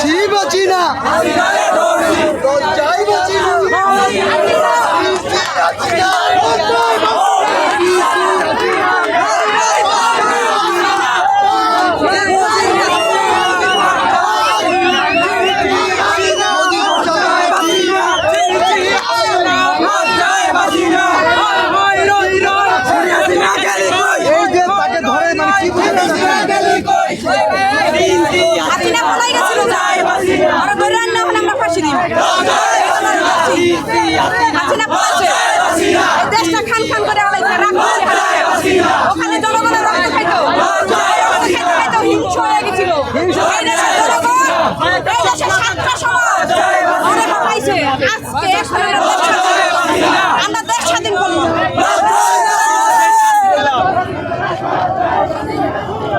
বাঁচি না লজ্জায় বাঁচি না দেশটা খান খান করে ওখানে জনগণ